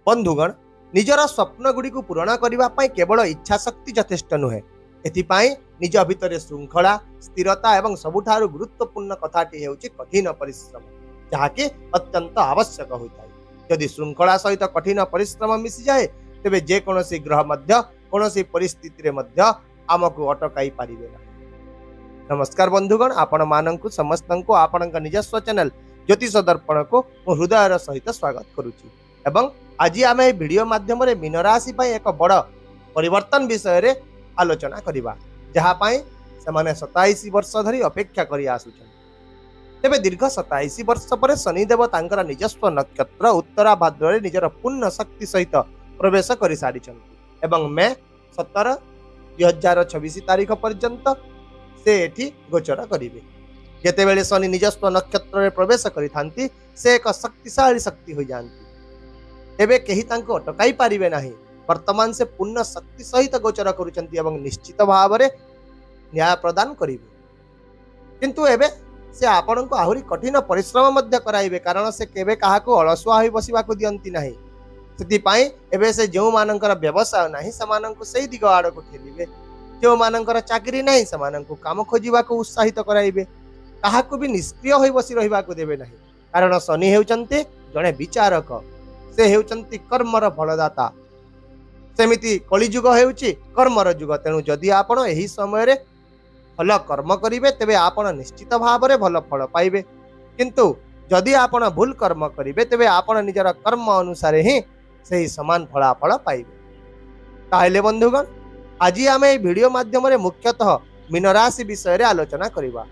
बंधुगण निजर स्वप्न गुड़ी को पूरण करने केवल इच्छा शक्ति यथेष्ट नुहे। एथिपाई निज भितर श्रृंखला स्थिरता एवं सबुठारु गुरुत्वपूर्ण कथाटी हेउची कठिन परिश्रम, जहाँकि अत्यंत आवश्यक होता है। यदि श्रृंखला सहित कठिन परिश्रम मिसी जाए तेबे जेकोसी ग्रह मध्य कोनोसी परिस्थिति रे मध्य आमको अटकाई पारिबे ना। नमस्कार बंधुगण, आपण मानंकु समस्तंकु आपणक निजस्व चैनल ज्योतिष दर्पण को मो हृदयर सहित स्वागत करुची। एवं आज आम वीडियो माध्यम मीन राशि एक बड़ परिवर्तन विषय रे आलोचना करिबा, जहाँ से 27 वर्ष धरी अपेक्षा करि आसुछन। तेबे दीर्घ 27 वर्ष पर शनिदेव तांकर निजस्व नक्षत्र उत्तरा भाद्र रे निजर पूर्ण शक्ति सहित प्रवेश करि सारिछन्ति एवं मे 17 2026 तारीख पर्यंत से एठी गोचर करिवे। जेतेबेले शनि निजस्व नक्षत्र रे प्रवेश करिथांती से एक शक्तिशाली शक्ति हो जाती। एबे केही तांको अटकाई पारिबे नाही। वर्तमान से पूर्ण शक्ति सहित गोचर करुचंती एवं निश्चित भाव रे न्याय प्रदान करिवे। किंतु एबे से आपन को आहुरी कठिन परिश्रम मध्य कराइबे, कारण से केबे काहाको अलसुआ होई बसिबा को दियंती नाही। सेति पई एबे से जेउ मानकर व्यवसाय नाही समानंकु सेही दिग आड़ को ठेलिबे, जेउ मानकर चाकरी नाही समानंकु काम खोजिबा को उत्साहित कराइबे। काहाको भी निष्क्रिय होई बसि रहिबा को देबे नाही, कारण शनि हेउचंती जणे विचारक, से हेउचंती कर्मर फलदाता। सेमिति कलिजुग हेउची कर्मर जुग। तेणु जदि आपण एही समय रे भल कर्म करिवे तेबे आपण निश्चित भाव रे भल फल पाइबे। किंतु जदि आपण भूल कर्म करिवे तेबे आपण निजर कर्म अनुसार ही सही समान फलाफल पाइबे। ताहले बंधुगण, आज आम ए वीडियो माध्यम रे मुख्यतः मीन राशि विषय रे आलोचना करिबा।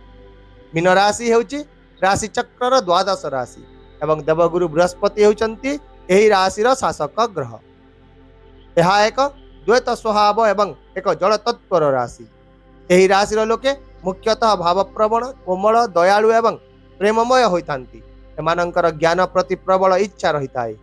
मीन राशि हेउची राशि चक्रर द्वादश राशि एवं देवगुरु बृहस्पति हेउचंती एही राशिर शासक ग्रह। यह एक द्वैत स्वभाव एवं एक जल तत्वर राशि। एही राशिर लोके मुख्यतः भावप्रवण, कोमल, दयालु एवं प्रेममय होइथांती। एमानंकर ज्ञान प्रति प्रबल इच्छा रहिता है।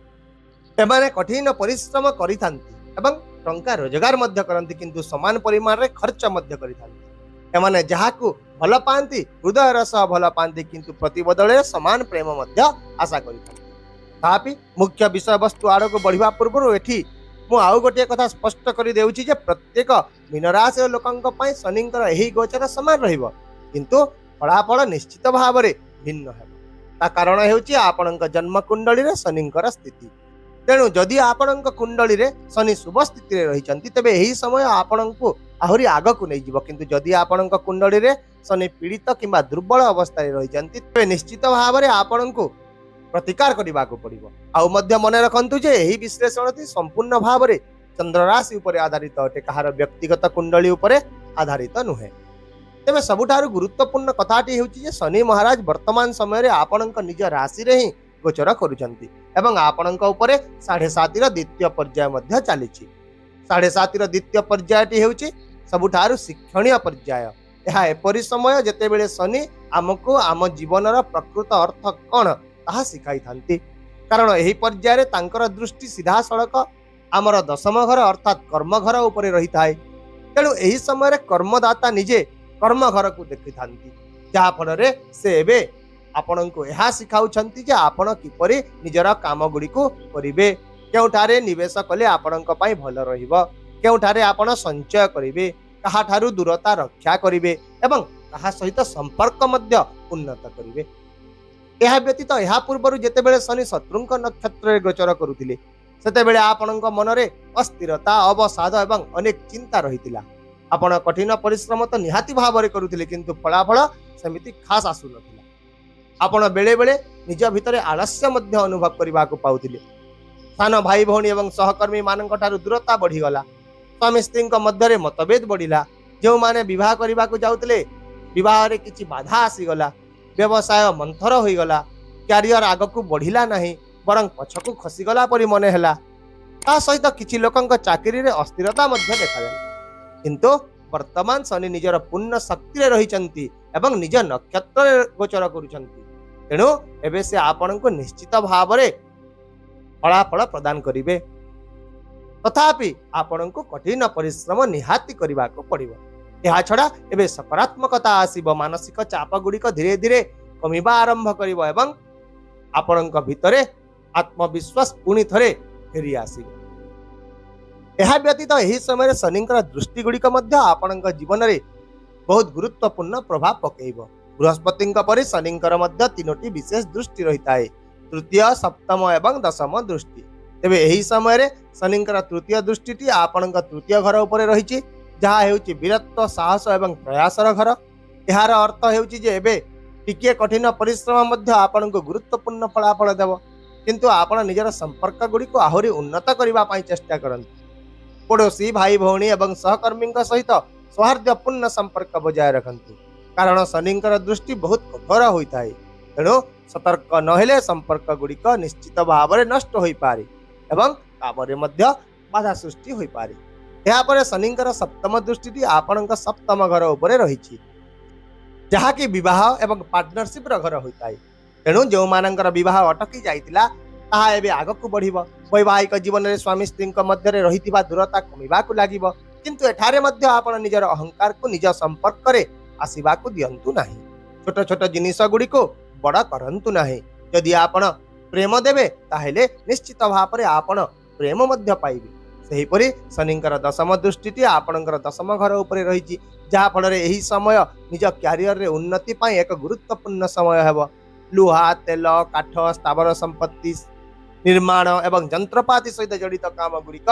एमाने कठिन परिश्रम करिथांती एवं टंका रोजगार मध्य करंती, किंतु समान परिमाण रे खर्च मध्य करिथांती। एमाने जहाकू भल पांती हृदय रस भल पांती, किंतु प्रतिबदले समान प्रेम मध्य आशा करिथांती। तापि मुख्य विषय वस्तु आड़ को बढ़िबा पूर्व एठी मु आउ गोटे कथा स्पष्ट कर देउछि जे प्रत्येक मीन राशि लोकंक पई शनिंकर एही गोचर समान रहिबो, किंतु फलाफल निश्चित भाव रे भिन्न हेबो। ता कारण हेउछि आपणक जन्म कुंडली रे शनिंकर स्थिति। तेणु जदि आपणक कुंडली रे शनि शुभ स्थिति रे रहिचंती तेबे एही समय आपणकु आहुरी आग को नै जिवो। किंतु जदि आपणक कुंडली रे शनि पीड़ित किंबा दुर्बल अवस्था रे रहिचंती तेबे निश्चित भाव रे आपणकु प्रतिकार करने को पड़ो। आउ मध्य मन रखु जे यही विश्लेषण संपूर्ण भाव में चंद्र राशि उपर आधारित अटे, कहार व्यक्तिगत कुंडली उपर आधारित नुहे। तेज सबुठारु गुरुत्वपूर्ण कथाटी हेउछि जे शनि महाराज वर्तमान समय रे आपणक निज राशि रे ही गोचर करुचंती एवं आपणक उपरे 7.5 द्वितीय पर्याय मध्य चलीछि। 7.5 द्वितीय पर्यायटी हेउछि सबुठारु शिक्षणीय पर्याय। यह एपरि समय जेतेबेले शनि आमको आम जीवनर प्रकृत अर्थ कौन ताहा शिखाई थांती, कारण एही पर्याय रे तांकर दृष्टि सीधा सड़क आमर दशम घर अर्थात कर्म घर उपरे रही थाए। तेणु एही समय रे कर्मदाता निजे कर्म घर को देखि थांती, जहा फल रे से एबे आपनको एहा शिखाउछंती जे आपण किपरि निजर काम गुडी को करिवे, केउठारे निवेश कले आपनक पई भल रहिबो, केउठारे आपण संचय करिवे, कहा ठारू दूरता रक्षा करिवे एवं कहा सहित संपर्क मध्य उन्नत करिवे। यह व्यतीत यह पूर्व जितेबेले शनि शत्रुंक नक्षत्र गोचर करुथिले सेतेबेले आपणक मनरे अस्थिरता, अवसाद एवं अनेक चिंता रहितिला। आपण कठिन परिश्रम तो निहाती भाव में करुथिले, किंतु फलाफल सेमिति खास आसु नथिला। आपण बेले बेले निज भितरे आलस्य मध्य अनुभव करबा को पाउथिले। सान भाई भौणी एवं सहकर्मी मानक ठारू दूरता बढ़ी गला। स्वामी स्त्री मध्य रे मतभेद बढ़िला। जो माने विवाह करबा को जाउथिले विवाह रे किछि बाधा आसी गला। व्यवसाय मंथर हो गला। क्यारियर आग को बढ़िला नहीं, बरं पछकू खसीगला परी मन है। सहित किछि लोकंक चाकरी रे अस्थिरता मध्य देखा। किंतु वर्तमान शनि निजर पूर्ण शक्ति रे रहिचंती एवं निज नक्षत्र रे गोचर करुचंती। तेणु एबे से आपन को निश्चित भाव रे फलाफल प्रदान करिवे। तथापि आपन को कठिन परिश्रम निहाती करबा को पड़िबो। यह छड़ा एबे सकारात्मकता आसीबो। मानसिक चाप गुड़िक धीरे धीरे कमिबा आरंभ करिबो एवं आपणक भितरे आत्मविश्वास पुणी थरे फेरी आसिबो। ଏହା ବ୍ୟତୀତ ଏହି ସମୟରେ ଶନିଙ୍କର ଦୃଷ୍ଟି ଗୁଡ଼ିକ ମଧ୍ୟ ଆପଣଙ୍କ ଜୀବନରେ ବହୁତ ଗୁରୁତ୍ୱପୂର୍ଣ୍ଣ ପ୍ରଭାବ ପକାଇବ। ବୃହସ୍ପତିଙ୍କ ପରି ଶନିଙ୍କର ମଧ୍ୟ 3ଟି ବିଶେଷ ଦୃଷ୍ଟି ରହିଥାଏ, ତୃତୀୟ, ସପ୍ତମ ଏବଂ ଦଶମ ଦୃଷ୍ଟି। ତେବେ ଏହି ସମୟରେ ଶନିଙ୍କର ତୃତୀୟ ଦୃଷ୍ଟିଟି ଆପଣଙ୍କ ତୃତୀୟ ଘର ଉପରେ ରହିଛି, ଯାହା ହେଉଛି ବୀରତ୍ୱ, ସାହସ ଏବଂ ପ୍ରୟାସର ଘର। ଏହାର ଅର୍ଥ ହେଉଛି ଯେ ଏବେ ଟିକିଏ କଠିନ ପରିଶ୍ରମ ମଧ୍ୟ ଆପଣଙ୍କୁ ଗୁରୁତ୍ୱପୂର୍ଣ୍ଣ ଫଳାଫଳ ଦେବ, କିନ୍ତୁ ଆପଣ ନିଜର ସମ୍ପର୍କ ଗୁଡ଼ିକୁ ଆହୁରି ଉନ୍ନତ କରିବା ପାଇଁ ଚେଷ୍ଟା କରନ୍ତୁ। ପଡ଼ୋଶୀ, ଭାଇ ଭଉଣୀ ଏବଂ ସହକର୍ମୀଙ୍କ ସହିତ ସୌହାର୍ଦ୍ଦ୍ୟପୂର୍ଣ୍ଣ ସମ୍ପର୍କ ବଜାୟ ରଖନ୍ତୁ, କାରଣ ଶନିଙ୍କର ଦୃଷ୍ଟି ବହୁତ କଠୋର ହୋଇଥାଏ। ତେଣୁ ସତର୍କ ନହେଲେ ସମ୍ପର୍କ ଗୁଡ଼ିକ ନିଶ୍ଚିତ ଭାବରେ ନଷ୍ଟ ହୋଇପାରେ ଏବଂ କାମରେ ମଧ୍ୟ ବାଧା ସୃଷ୍ଟି ହୋଇପାରେ। ଏହାପରେ ଶନିଙ୍କର ସପ୍ତମ ଦୃଷ୍ଟିଟି ଆପଣଙ୍କ ସପ୍ତମ ଘର ଉପରେ ରହିଛି, ଯାହାକି ବିବାହ ଏବଂ ପାର୍ଟନରସିପ୍ର ଘର ହୋଇଥାଏ। ତେଣୁ ଯେଉଁମାନଙ୍କର ବିବାହ ଅଟକି ଯାଇଥିଲା ତାହା ଏବେ ଆଗକୁ ବଢ଼ିବ। ବୈବାହିକ ଜୀବନରେ ସ୍ୱାମୀ ସ୍ତ୍ରୀଙ୍କ ମଧ୍ୟରେ ରହିଥିବା ଦୂରତା କମିବାକୁ ଲାଗିବ, କିନ୍ତୁ ଏଠାରେ ମଧ୍ୟ ଆପଣ ନିଜର ଅହଙ୍କାରକୁ ନିଜ ସମ୍ପର୍କରେ ଆସିବାକୁ ଦିଅନ୍ତୁ ନାହିଁ। ଛୋଟ ଛୋଟ ଜିନିଷ ଗୁଡ଼ିକୁ ବଡ଼ କରନ୍ତୁ ନାହିଁ। ଯଦି ଆପଣ ପ୍ରେମ ଦେବେ ତାହେଲେ ନିଶ୍ଚିତ ଭାବରେ ଆପଣ ପ୍ରେମ ମଧ୍ୟ ପାଇବେ। ସେହିପରି ଶନିଙ୍କର ଦଶମ ଦୃଷ୍ଟିଟି ଆପଣଙ୍କର ଦଶମ ଘର ଉପରେ ରହିଛି, ଯାହାଫଳରେ ଏହି ସମୟ ନିଜ କ୍ୟାରିୟରରେ ଉନ୍ନତି ପାଇଁ ଏକ ଗୁରୁତ୍ୱପୂର୍ଣ୍ଣ ସମୟ ହେବ। ଲୁହା, ତେଲ, କାଠ, ସ୍ଥାବର ସମ୍ପତ୍ତି, ନିର୍ମାଣ ଏବଂ ଯନ୍ତ୍ରପାତି ସହିତ ଜଡ଼ିତ କାମ ଗୁଡ଼ିକ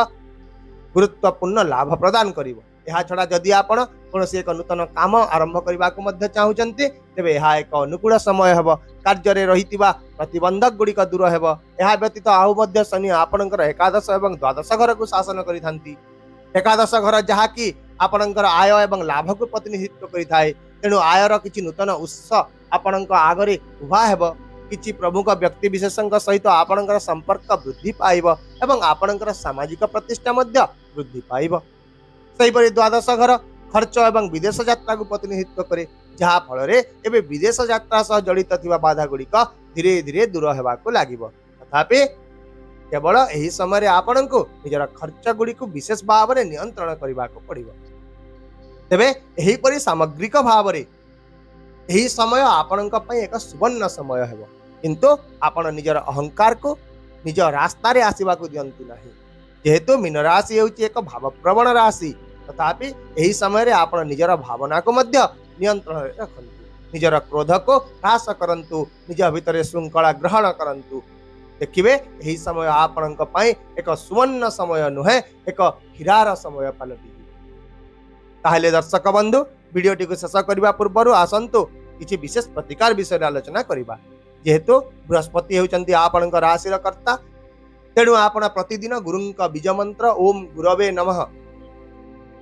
ଗୁରୁତ୍ୱପୂର୍ଣ୍ଣ ଲାଭ ପ୍ରଦାନ କରିବ। ଏହାଛଡ଼ା ଯଦି ଆପଣ କୌଣସି ଏକ ନୂତନ କାମ ଆରମ୍ଭ କରିବାକୁ ମଧ୍ୟ ଚାହୁଁଛନ୍ତି, ତେବେ ଏହା ଏକ ଅନୁକୂଳ ସମୟ ହେବ। କାର୍ଯ୍ୟରେ ରହିଥିବା ପ୍ରତିବନ୍ଧକ ଗୁଡ଼ିକ ଦୂର ହେବ। ଏହା ବ୍ୟତୀତ ଆଉ ମଧ୍ୟ ଶନି ଆପଣଙ୍କର ଏକାଦଶ ଏବଂ ଦ୍ୱାଦଶ ଘରକୁ ଶାସନ କରିଥାନ୍ତି। ଏକାଦଶ ଘର ଯାହାକି ଆପଣଙ୍କର ଆୟ ଏବଂ ଲାଭକୁ ପ୍ରତିନିଧିତ୍ୱ କରିଥାଏ। ତେଣୁ ଆୟର କିଛି ନୂତନ ଉତ୍ସ ଆପଣଙ୍କ ଆଗରେ ଉଭା ହେବ। କିଛି ପ୍ରମୁଖ ବ୍ୟକ୍ତିବିଶେଷଙ୍କ ସହିତ ଆପଣଙ୍କର ସମ୍ପର୍କ ବୃଦ୍ଧି ପାଇବ ଏବଂ ଆପଣଙ୍କର ସାମାଜିକ ପ୍ରତିଷ୍ଠା ମଧ୍ୟ ବୃଦ୍ଧି ପାଇବ। ସେହିପରି ଦ୍ୱାଦଶ ଘର ଖର୍ଚ୍ଚ ଏବଂ ବିଦେଶ ଯାତ୍ରାକୁ ପ୍ରତିନିଧିତ୍ୱ କରେ, ଯାହା ଫଳରେ ଏବେ ବିଦେଶ ଯାତ୍ରା ସହ ଜଡ଼ିତ ଥିବା ବାଧା ଗୁଡ଼ିକ ଧୀରେ ଧୀରେ ଦୂର ହେବାକୁ ଲାଗିବ। ତଥାପି କେବଳ ଏହି ସମୟରେ ଆପଣଙ୍କୁ ନିଜର ଖର୍ଚ୍ଚ ଗୁଡ଼ିକୁ ବିଶେଷ ଭାବରେ ନିୟନ୍ତ୍ରଣ କରିବାକୁ ପଡ଼ିବ। ତେବେ ଏହିପରି ସାମଗ୍ରିକ ଭାବରେ ଏହି ସମୟ ଆପଣଙ୍କ ପାଇଁ ଏକ ସୁବର୍ଣ୍ଣ ସମୟ ହେବ, କିନ୍ତୁ ଆପଣ ନିଜର ଅହଙ୍କାରକୁ ନିଜ ରାସ୍ତାରେ ଆସିବାକୁ ଦିଅନ୍ତୁ ନାହିଁ। ଯେହେତୁ ମୀନ ରାଶି ହେଉଛି ଏକ ଭାବପ୍ରବଣ ରାଶି, ତଥାପି ଏହି ସମୟରେ ଆପଣ ନିଜର ଭାବନାକୁ ମଧ୍ୟ ନିୟନ୍ତ୍ରଣରେ ରଖନ୍ତୁ। ନିଜର କ୍ରୋଧକୁ ହ୍ରାସ କରନ୍ତୁ, ନିଜ ଭିତରେ ଶୃଙ୍ଖଳା ଗ୍ରହଣ କରନ୍ତୁ। ଦେଖିବେ ଏହି ସମୟ ଆପଣଙ୍କ ପାଇଁ ଏକ ସୁବର୍ଣ୍ଣ ସମୟ ନୁହେଁ, ଏକ ହୀରାର ସମୟ ପାଲଟିଯିବ। ତାହେଲେ ଦର୍ଶକ ବନ୍ଧୁ, ଭିଡ଼ିଓଟିକୁ ଶେଷ କରିବା ପୂର୍ବରୁ ଆସନ୍ତୁ କିଛି ବିଶେଷ ପ୍ରତିକାର ବିଷୟରେ ଆଲୋଚନା କରିବା। ଯେହେତୁ ବୃହସ୍ପତି ହେଉଛନ୍ତି ଆପଣଙ୍କ ରାଶିର କର୍ତ୍ତା, ତେଣୁ ଆପଣ ପ୍ରତିଦିନ ଗୁରୁଙ୍କ ବୀଜ ମନ୍ତ୍ର ଓಂ ଗୁରବେ ନମଃ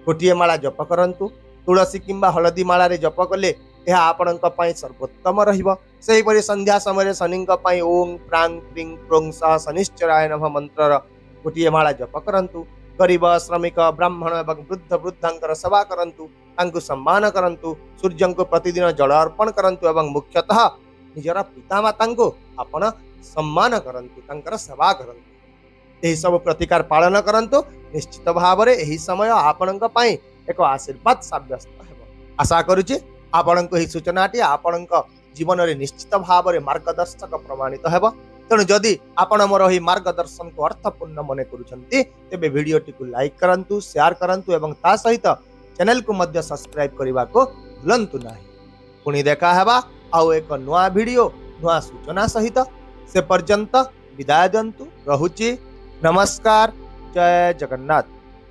ଗୋଟିଏ ମାଳା ଜପ କରନ୍ତୁ। ତୁଳସୀ କିମ୍ବା ହଳଦୀ ମାଳାରେ ଜପ କଲେ ଏହା ଆପଣଙ୍କ ପାଇଁ ସର୍ବୋତ୍ତମ ରହିବ। ସେହିପରି ସନ୍ଧ୍ୟା ସମୟରେ ଶନିଙ୍କ ପାଇଁ ଓಂ ପ୍ରାଂ ପ୍ରିଂ ପ୍ରୋଂ ସହ ଶନିଶ୍ଚରାୟ ନମଃ ମନ୍ତ୍ରର ଗୋଟିଏ ମାଳା ଜପ କରନ୍ତୁ। ଗରିବ, ଶ୍ରମିକ, ବ୍ରାହ୍ମଣ ଏବଂ ବୃଦ୍ଧ ବୃଦ୍ଧାଙ୍କର ସେବା କରନ୍ତୁ, ତାଙ୍କୁ ସମ୍ମାନ କରନ୍ତୁ। ସୂର୍ଯ୍ୟଙ୍କୁ ପ୍ରତିଦିନ ଜଳ ଅର୍ପଣ କରନ୍ତୁ ଏବଂ ମୁଖ୍ୟତଃ ନିଜର ପିତାମାତାଙ୍କୁ ଆପଣ ସମ୍ମାନ କରନ୍ତୁ, ତାଙ୍କର ସେବା କରନ୍ତୁ। ଏହିସବୁ ପ୍ରତିକାର ପାଳନ କରନ୍ତୁ। ନିଶ୍ଚିତ ଭାବରେ ଏହି ସମୟ ଆପଣଙ୍କ ପାଇଁ ଏକ ଆଶୀର୍ବାଦ ସାବ୍ୟସ୍ତ ହେବ। ଆଶା କରୁଛି ଆପଣଙ୍କୁ ଏହି ସୂଚନାଟି ଆପଣଙ୍କ ଜୀବନରେ ନିଶ୍ଚିତ ଭାବରେ ମାର୍ଗଦର୍ଶକ ପ୍ରମାଣିତ ହେବ। ତେଣୁ ଯଦି ଆପଣ ମୋର ଏହି ମାର୍ଗଦର୍ଶନକୁ ଅର୍ଥପୂର୍ଣ୍ଣ ମନେ କରୁଛନ୍ତି, ତେବେ ଭିଡ଼ିଓଟିକୁ ଲାଇକ୍ କରନ୍ତୁ, ସେୟାର କରନ୍ତୁ ଏବଂ ତା ସହିତ ଚ୍ୟାନେଲକୁ ମଧ୍ୟ ସବସ୍କ୍ରାଇବ୍ କରିବାକୁ ଭୁଲନ୍ତୁ ନାହିଁ। ପୁଣି ଦେଖା ହେବା ଆଉ ଏକ ନୂଆ ଭିଡ଼ିଓ, ନୂଆ ସୂଚନା ସହିତ। ସେ ପର୍ଯ୍ୟନ୍ତ ବିଦାୟ ଦିଅନ୍ତୁ। ରହୁଛି। ନମସ୍କାର। ଜୟ ଜଗନ୍ନାଥ।